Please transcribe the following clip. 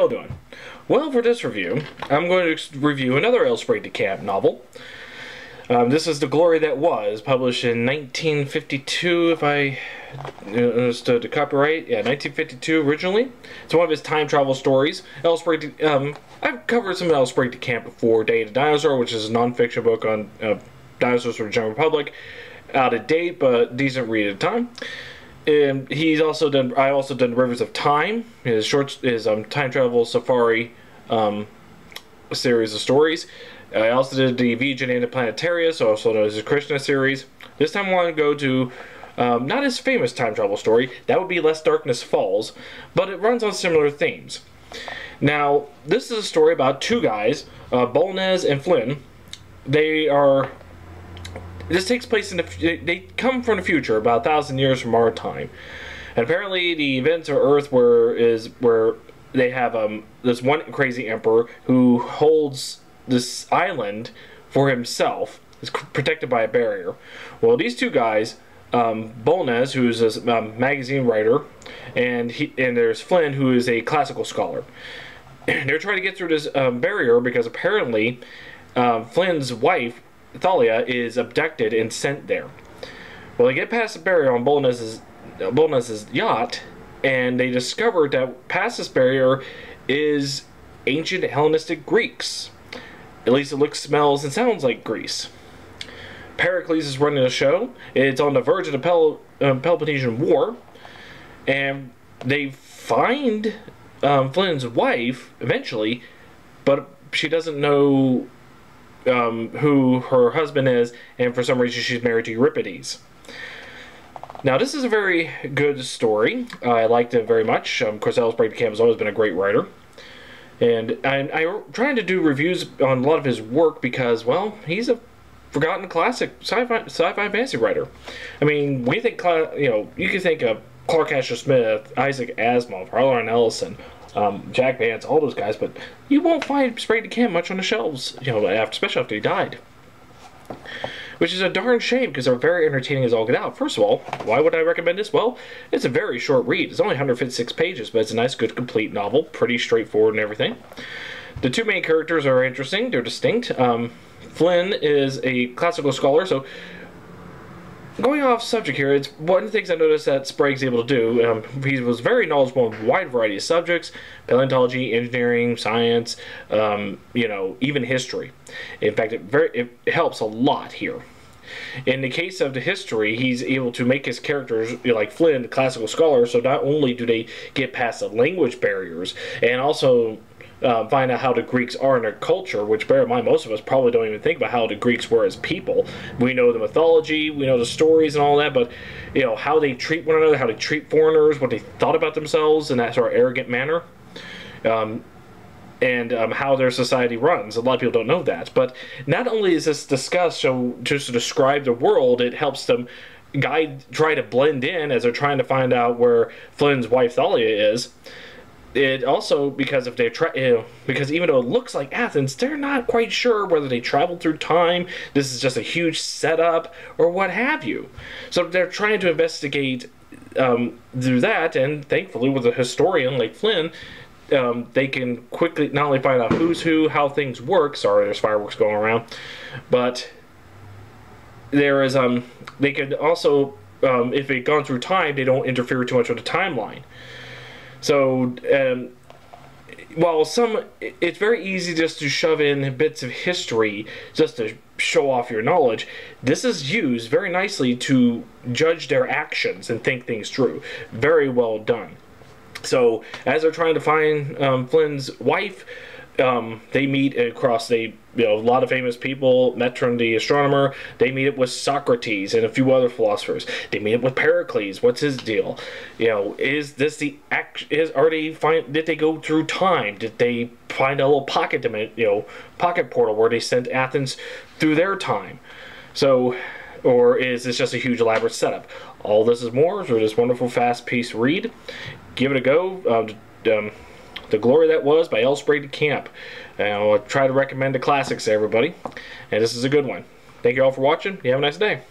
y'all doing? Well, for this review, I'm going to review another Sprague de Camp novel. This is The Glory That Was, published in 1952, if I understood the copyright. Yeah, 1952 originally. It's one of his time travel stories. I've covered some of Sprague de Camp before. Day of the Dinosaur, which is a non-fiction book on dinosaurs from the general public. Out of date, but decent read at the time. And I also done Rivers of Time, his time travel safari series of stories. I also did the Vision and the Planetaria, so also known as the Krishna series. This time I want to go to not his famous time travel story, that would be Lest Darkness Falls, but it runs on similar themes. Now, this is a story about two guys, Bolnez and Flynn. This takes place in they come from the future, about 1,000 years from our time. And apparently the events of Earth where they have this one crazy emperor who holds this island for himself. It's protected by a barrier. Well, these two guys, Bolnez, who's a magazine writer, and there's Flynn, who is a classical scholar. They're trying to get through this barrier because apparently Flynn's wife, Thalia, is abducted and sent there. Well, they get past the barrier on Bolnez's yacht, and they discover that past this barrier is ancient Hellenistic Greeks. At least it looks, smells, and sounds like Greece. Pericles is running a show. It's on the verge of the Peloponnesian War, and they find Flynn's wife eventually, but she doesn't know who her husband is, and for some reason she's married to Euripides. Now, this is a very good story. I liked it very much. Of course, Sprague de Camp has always been a great writer. And I'm trying to do reviews on a lot of his work because, well, he's a forgotten classic sci-fi fantasy writer. I mean, you can think of Clark Asher Smith, Isaac Asimov, Harlan Ellison, Jack Vance, all those guys, but you won't find Sprague de Camp much on the shelves, especially after he died. Which is a darn shame, because they're very entertaining as all get out. First of all, why would I recommend this? Well, it's a very short read. It's only 156 pages, but it's a nice, good, complete novel. Pretty straightforward and everything. The two main characters are interesting. They're distinct. Flynn is a classical scholar, so going off subject here, it's one of the things I noticed that Sprague's able to do. He was very knowledgeable in a wide variety of subjects: paleontology, engineering, science, even history. In fact, it helps a lot here. In the case of the history, he's able to make his characters, like Flynn, the classical scholar, so not only do they get past the language barriers, and also find out how the Greeks are in their culture, which, bear in mind, most of us probably don't even think about how the Greeks were as people. We know the mythology, we know the stories and all that, but, how they treat one another, how they treat foreigners, what they thought about themselves in that sort of arrogant manner, and how their society runs. A lot of people don't know that. But not only is this discussed just to describe the world, it helps them try to blend in as they're trying to find out where Flynn's wife Thalia is. It also, because even though it looks like Athens, they're not quite sure whether they traveled through time, this is just a huge setup, or what have you. So they're trying to investigate through that, and thankfully with a historian like Flynn, they can quickly not only find out who's who, how things work. Sorry, there's fireworks going around, but there is they could also, if they've gone through time, they don't interfere too much with the timeline. So, while it's very easy just to shove in bits of history just to show off your knowledge, this is used very nicely to judge their actions and think things through. Very well done. So, as they're trying to find Flynn's wife, they meet across a lot of famous people. Metron, the astronomer, they meet up with Socrates and a few other philosophers. They meet up with Pericles. What's his deal? Is this the did they go through time? Did they find a little pocket portal where they sent Athens through their time? So, or is this just a huge elaborate setup? All this is more through this wonderful fast-paced read. Give it a go. The Glory That Was by Sprague de Camp. I'll try to recommend the classics to everybody, and this is a good one. Thank you all for watching. You have a nice day.